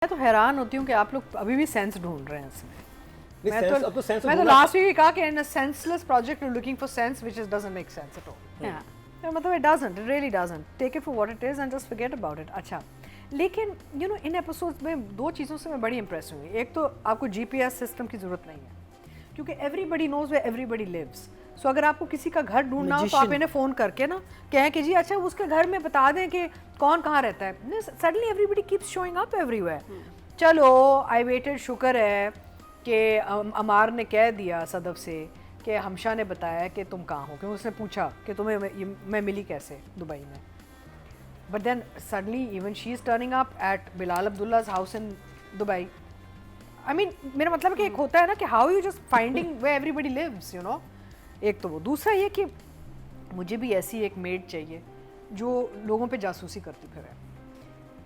मैं तो हैरान होती हूँ कि आप लोग अभी भी सेंस ढूंढ रहे हैं इसमें। मैं तो लास्ट वीक कहा कि in a senseless project you looking for sense which doesn't make sense at all. मतलब it doesn't, it really doesn't. Take it for what it is and just forget about it. अच्छा, लेकिन you know in episodes में दो चीज़ों से मैं बड़ी Impress हुई। एक तो आपको जीपीएस सिस्टम की ज़रूरत नहीं है क्योंकि everybody knows where everybody lives. So अगर आपको किसी का घर ढूंढना हो तो आप इन्हें फ़ोन करके ना कहें कि जी अच्छा उसके घर में बता दें कि कौन कहाँ रहता है। Suddenly everybody keeps showing up everywhere. चलो आई वेटेड, शुक्र है कि अमार ने कह दिया सदफ से कि हमशा ने बताया कि तुम कहाँ हो, क्योंकि उसने पूछा कि तुम्हें मैं मिली कैसे दुबई में। But then suddenly even she is turning up at Bilal Abdullah's house in Dubai. I mean मेरा मतलब कि एक होता है ना कि how you just finding way everybody lives, you know. एक तो वो, दूसरा ये कि मुझे भी ऐसी एक मेड चाहिए जो लोगों पे जासूसी करती फिरे।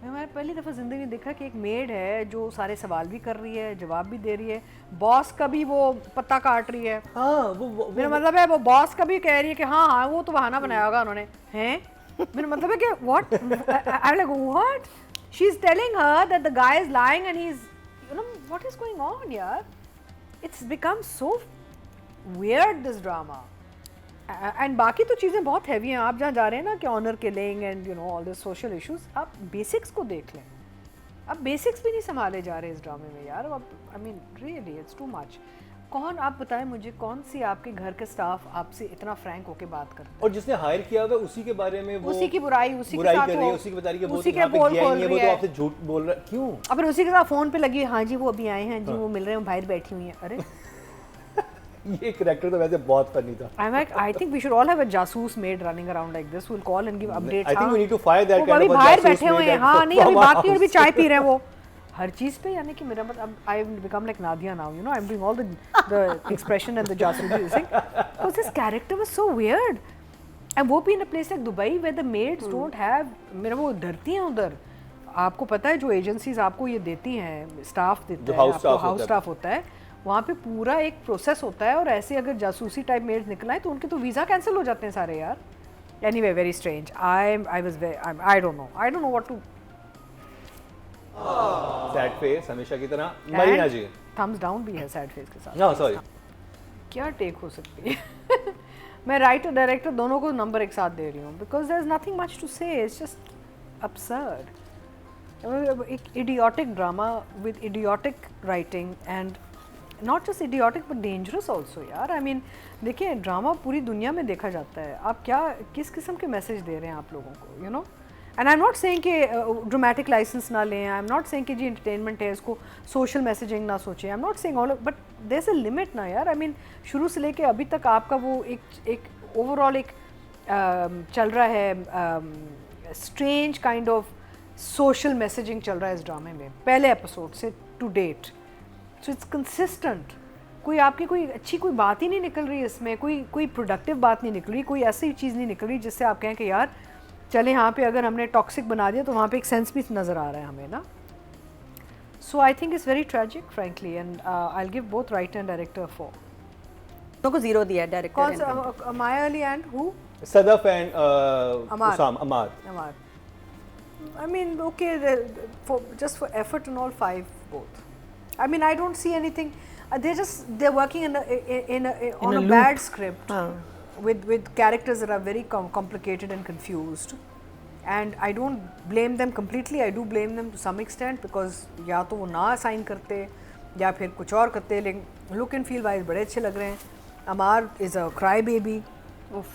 मैंने पहली दफ़ा ज़िंदगी में देखा कि एक मेड है जो सारे सवाल भी कर रही है, जवाब भी दे रही है, बॉस का भी वो पत्ता काट रही है। हाँ, मेरा मतलब है वो बॉस का भी कह रही है कि हाँ हाँ वो तो बहाना बनाया होगा उन्होंने, हैं। मेरा मतलब है कि what, I am like what, she is telling her that the guy is lying and he is, you know what is going on यार। It's become so weird this drama. And बाकी तो चीज़ें बहुत हैवी हैं। आप जहाँ जा रहे हैं ना कि honour killing and you know all this social issues, आप बेसिक्स को देख लें। अब बेसिक्स भी नहीं संभाले जा रहे इस ड्रामे में यार। अब I mean really it's too much. कौन, आप बताएं मुझे, कौन सी आपके घर के स्टाफ आपसे इतना फ्रैंक होके बात करते हैं? और जिसने हायर किया हुआ उसी के बारे में वो उसी की बुराई, उसी के साथ कर रही है, उसी की बता रही है कि वो उसी तो के यहाँ पे पोल गया खोल ही है, रही वो तो है। आपसे झूठ बोल रहा है। क्यों? अब फिर उसी के साथ फ़ोन पे लगी, हाँ जी वो अभी आए हैं जी, वो मिल रहे हैं, बाहर बैठी हुई हैं। अरे ये कैरेक्टर तो वैसे बहुत फनी था। I think we should all have a जासूस maid running around like this. We'll call and give updates. I think we need to fire that वो kind अभी of a बाहर जासूस बैठे हुए maid हैं, at हाँ नहीं अभी from बात our की और भी house. चाय पी रहे हैं वो हर चीज़ पे। यानी कि मेरा मतलब I've become like Nadia now, you know, I'm doing all the expression and the जासूसी thing because this character was so weird. And वो भी in a place like Dubai where the maids don't have, मेरा वो डरती हैं उधर। आपको पता है जो एजेंसीज आपको ये देती हैं, स्टाफ देता है आपको, हाउस स्टाफ होता है, वहाँ पे पूरा एक प्रोसेस होता है। और ऐसे अगर जासूसी टाइप मेड्स निकला है तो उनके तो वीज़ा कैंसिल हो जाते हैं सारे यार। Anyway very strange. I don't know what to. Sad face हमेशा की तरह। मरीना जी थम्स डाउन भी है सैड फेस के साथ। नो सॉरी, क्या टेक हो सकती है? मैं राइटर डायरेक्टर दोनों को नंबर एक साथ दे रही हूँ because there is nothing much to say, it's just absurd. एक idiotic drama with idiotic writing and not just idiotic but dangerous also यार। आई मीन देखिए ड्रामा पूरी दुनिया में देखा जाता है। आप क्या किस किस्म के मैसेज दे रहे हैं आप लोगों को, you know. And I am not saying कि ड्रामेटिक लाइसेंस ना लें, आई एम नॉट सेइंग कि जी एंटरटेनमेंट है इसको सोशल मैसेजिंग ना सोचें, I am not saying all, but there is a limit ना यार। आई मीन शुरू से लेके अभी तक आपका वो एक ओवरऑल एक चल रहा है strange kind of social messaging चल रहा है इस ड्रामे में पहले एपिसोड से to date. So it's consistent. कोई आपकी कोई अच्छी कोई बात ही नहीं निकल रही इसमें, कोई प्रोडक्टिव बात नहीं निकल रही, कोई ऐसी चीज़ नहीं निकल रही जिससे आप कहें कि यार चले यहाँ पे अगर हमने टॉक्सिक बना दिया तो वहाँ पे एक सेंस भी नज़र आ रहा है हमें ना। So I think it's very tragic frankly and I will give both writer and director four. तो को 0 दिया डायरेक्टर। कौन सा? Maya Ali and who? Sadaf and Ammar. I mean, okay, just for effort and all, 5 both. I mean, I don't see anything. They're working on a bad script with characters that are very complicated and confused. And I don't blame them completely. I do blame them to some extent because या तो वो ना assign करते या फिर कुछ और करते, लेकिन look and feel wise बड़े अच्छे लग रहे हैं। अमार is a cry baby.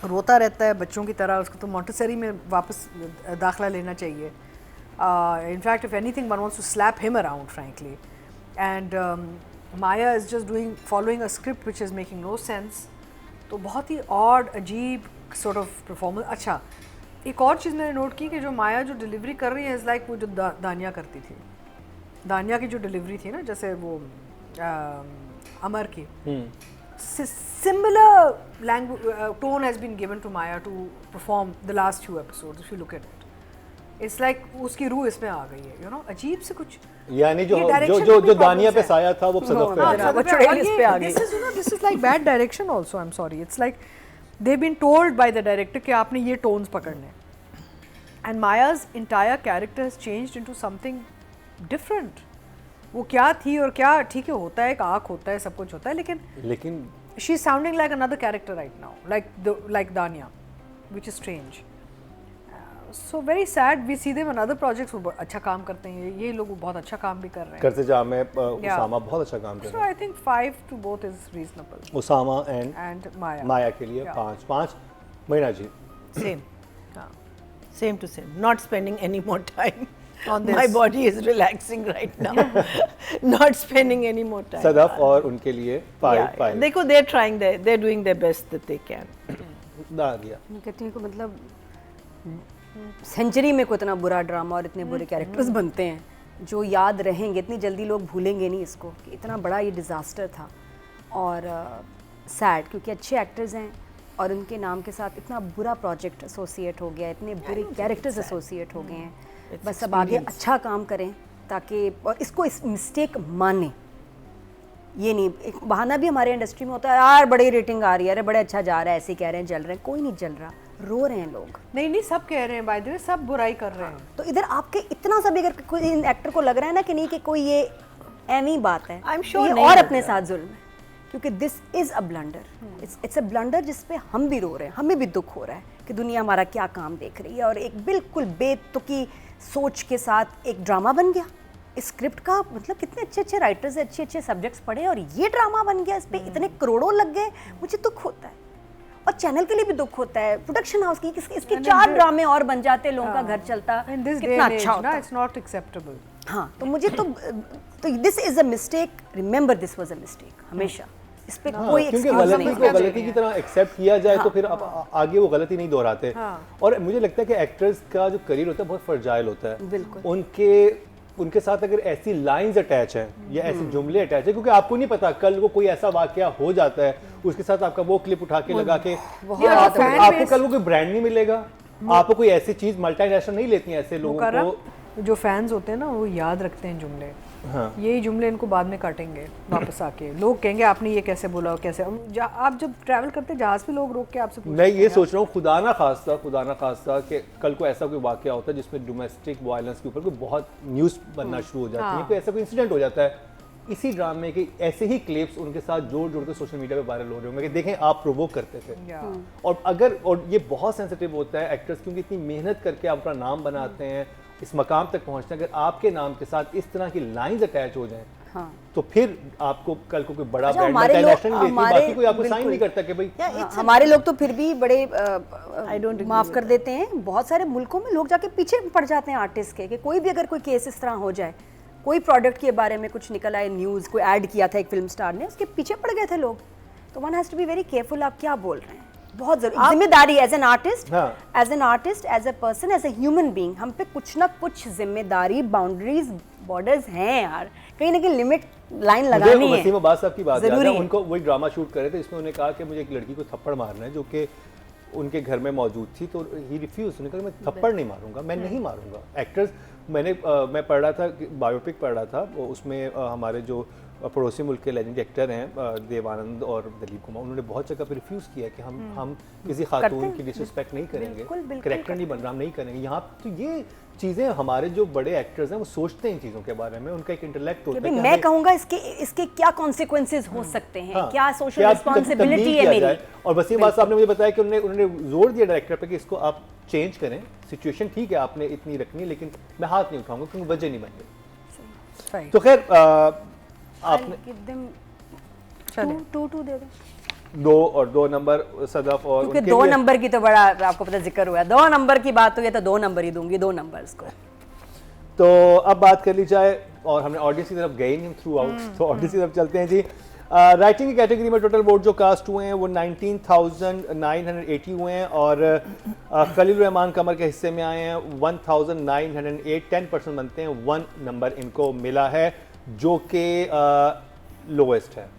रोता रहता है बच्चों की तरह, उसको तो मॉन्टेसरी में वापस दाखिला लेना चाहिए। In fact if anything one wants to slap him around frankly. And Maya is just following a script which is making no sense. तो बहुत ही ऑड अजीब सॉर्ट ऑफ परफॉर्मेंस। अच्छा, एक और चीज़ मैंने नोट की कि जो माया जो डिलीवरी कर रही है इज़ लाइक वो जो दानिया करती थी। दानिया की जो डिलीवरी थी ना, जैसे वो अमर की, similar tone has been given to Maya to perform the last few episodes. If you look at it, it's like उसकी रूह इसमें आ गई है, you know, अजीब से कुछ। यानी जो दानिया पे साया था वो सदफ पे आ गया, वो चुड़ैल इस पे आ गई। This is like bad direction also. I'm sorry. It's like they've been told by the director कि आपने ये tones पकड़ने, and Maya's entire character has changed into something different. वो क्या थी और क्या, ठीक है होता है, एक आँख होता है, सब कुछ होता है, लेकिन she is sounding like another character right now, like Dania, which is strange. So very sad. We see them in other projects. वो अच्छा काम करते हैं, ये लोग बहुत अच्छा काम भी कर रहे हैं. करते जा में उसामा बहुत अच्छा काम कर So रहे हैं. I think 5 to both is reasonable. Usama And Maya. माया के लिए 5 महीना जी. Same. Same to same. Not spending any more time. On this. My body is relaxing right now. Not spending any more time. Sadaf और उनके लिए 5. देखो they're trying they're doing their best that they can. आ गया. मैं कहती हूँ कि मतलब सेंचुरी में कोई इतना बुरा ड्रामा और इतने बुरे कैरेक्टर्स बनते हैं जो याद रहेंगे, इतनी जल्दी लोग भूलेंगे नहीं इसको कि इतना बड़ा ये डिज़ास्टर था. और सैड क्योंकि अच्छे एक्टर्स हैं और उनके नाम के साथ इतना बुरा प्रोजेक्ट एसोसिएट हो गया, इतने बुरे कैरेक्टर्स एसोसिएट हो गए हैं. बस अब आगे अच्छा काम करें ताकि, और इसको इस मिस्टेक माने. ये नहीं, एक बहाना भी हमारे इंडस्ट्री में होता है, यार बड़ी रेटिंग आ रही है, अरे बड़े अच्छा जा रहा है, ऐसे कह रहे हैं, जल रहे हैं. कोई नहीं जल रहा, रो रहे हैं लोग. नहीं सब कह रहे हैं, बाय द वे सब बुराई कर रहे हैं. तो इधर आपके इतना सा भी अगर कोई एक्टर को लग रहा है ना कि नहीं कि कोई ये एवी बात है, I'm sure ये नहीं और लग अपने रहा. साथ जुल्म है. क्योंकि this is a blunder. It's a blunder जिस पे हम भी रो रहे हैं, हमें भी दुख हो रहा है कि दुनिया हमारा क्या काम देख रही है. और एक बिल्कुल बेतुकी सोच के साथ एक ड्रामा बन गया. इस स्क्रिप्ट का मतलब कितने अच्छे अच्छे राइटर्स हैं, अच्छे अच्छे सब्जेक्ट्स पढ़े और ये ड्रामा बन गया. इस पे इतने करोड़ों लग गए. मुझे दुख होता है और चैनल के लिए भी दुख होता है, प्रोडक्शन हाउस की. इसके 4 ड्रामे और बन जाते, लोगों का घर चलता, कितना अच्छा होता. It's not acceptable. हाँ, तो मुझे तो this is a mistake. Remember this was a mistake. हमेशा इस पे कोई क्योंकि एक्सक्यूज नहीं गलती को गलती की तरह एक्सेप्ट किया जाए तो फिर आप आगे वो गलती नहीं दोहराते. और मुझे लगता है कि एक्टर्स का जो करियर होता है बहुत फर्जाइल होता है. बिल्कुल. उनके साथ अगर ऐसी लाइंस अटैच हैं या ऐसे जुमले अटैच हैं, क्योंकि आपको नहीं पता कल को कोई ऐसा वाकया हो जाता है, उसके साथ आपका वो क्लिप उठा के लगा के आपको कल को कोई ब्रांड नहीं मिलेगा. आपको कोई ऐसी चीज मल्टीनेशनल नहीं लेती है ऐसे लोगों को. जो फैंस होते हैं ना वो याद रखते हैं जुमले. हाँ. यही जुमले इनको बाद में काटेंगे वापस आके. लोग कहेंगे आपने ये कैसे बोला, कैसे. आप जब ट्रैवल करते जहाज पे लोग रोक के आपसे पूछते हैं. मैं ये सोच रहा हूँ खुदा ना खास्ता कि कल को ऐसा कोई वाकया होता है जिसमें डोमेस्टिक वायलेंस के ऊपर कोई बहुत न्यूज़ बनना शुरू हो जाती है, कोई ऐसा कोई इंसिडेंट हो जाता है, इसी ड्रामे के ऐसे ही क्लिप्स उनके साथ जोड़ जोड़ के सोशल मीडिया पे वायरल हो रहे होंगे कि देखें आप प्रोवोक करते थे. और ये बहुत सेंसिटिव होता है एक्टर्स, क्योंकि इतनी मेहनत करके आप अपना नाम बनाते हैं, इस मकाम तक पहुंचते हैं. अगर आपके नाम के साथ इस तरह की लाइंस अटैच हो जाएं, तो फिर आपको कल को कोई बड़ा ब्रांड मल्टीनेशनल बाकी कोई आपको साइन नहीं करता कि भाई. हमारे लोग तो फिर भी बड़े माफ कर देते हैं. बहुत सारे मुल्कों में लोग जाके पीछे पड़ जाते हैं आर्टिस्ट के, कि कोई भी अगर कोई केस इस तरह हो जाए, कोई प्रोडक्ट के बारे में कुछ निकल आए, न्यूज़ कोई ऐड किया था एक फिल्म स्टार ने, उसके पीछे पड़ गए थे लोग. तो one has to be very careful आप क्या बोल रहे हैं. बहुत जरूरी जिम्मेदारी as an artist, as a person, as a human being. हम पे कुछ ना कुछ जिम्मेदारी, बाउंड्रीज, बॉर्डर्स हैं यार. कहीं ना कहीं लिमिट लाइन लगानी है. वसीम अब्बास साहब की बात याद है, उनको वही ड्रामा शूट कर रहे थे जिसमें उन्होंने कहा कि मुझे एक लड़की को थप्पड़ मारना है जो कि उनके घर में मौजूद थी. तो ही रिफ्यूज. उन्होंने कहा मैं थप्पड़ नहीं मारूंगा, मैं नहीं मारूंगा. एक्टर्स मैं पढ़ रहा था, बायोपिक पढ़ रहा था, उसमें हमारे जो पड़ोसी मुल्क के लेजेंड एक्टर हैं देवानंद और दिलीप कुमार, उन्होंने बहुत जगह पर रिफ्यूज़ किया कि हम किसी खातून की डिसरिस्पेक्ट नहीं करेंगे, करेक्टर नहीं बन रहा, हम नहीं करेंगे. यहाँ तो ये चीज़ें हमारे जो बड़े एक्टर्स हैं वो सोचते हैं इन चीज़ों के बारे में, उनका एक इंटेलेक्ट होता है. मैं कहूँगा इसके क्या कॉन्सिक्वेंसेस हो सकते हैं, क्या सोशल रिस्पॉन्सिबिलिटी है मेरी. और वसीम अब्बास साहब ने मुझे बताया कि उन्होंने जोर दिया डायरेक्टर पे कि इसको आप चेंज करें. सिचुएशन ठीक है आपने इतनी रखनी, लेकिन मैं हाथ नहीं उठाऊंगा क्योंकि वजह नहीं बन गई. तो खैर आपने 2 दे दो. 2 नंबर सदफ और क्योंकि 2 नंबर की तो बड़ा आपको पता जिक्र हुआ है. 2 नंबर की बात हुई है तो 2 नंबर ही दूंगी, 2 नंबर्स को. तो अब बात कर ली जाए, और हमने ऑडियंस की तरफ गए नहीं थ्रू आउट, तो ऑडियंस की तरफ चलते हैं जी. राइटिंग की कैटेगरी में टोटल वोट जो कास्ट हुए हैं वो 19,980 हुए हैं, और खलील रहमान कमर के हिस्से में आए हैं 1,908. 10% बनते हैं. 1 नंबर इनको मिला है जो कि लोएस्ट है.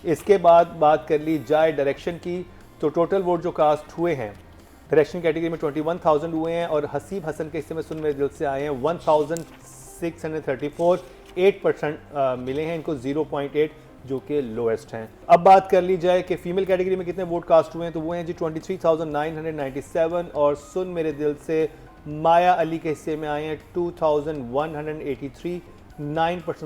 इसके बाद बात कर ली जाए डायरेक्शन की, तो टोटल वोट जो कास्ट हुए हैं डायरेक्शन कैटेगरी में 21,000 हुए हैं, और हसीब हसन के हिस्से में सुन मेरे दिल से आए हैं 1,634. 8% मिले हैं इनको, 0.8 जो कि लोएस्ट हैं. अब बात कर ली जाए कि फीमेल कैटेगरी में कितने वोट कास्ट हुए हैं, तो वो हैं जी 23,997, और सुन मेरे दिल से माया अली के हिस्से में आए हैं 2,183. 9%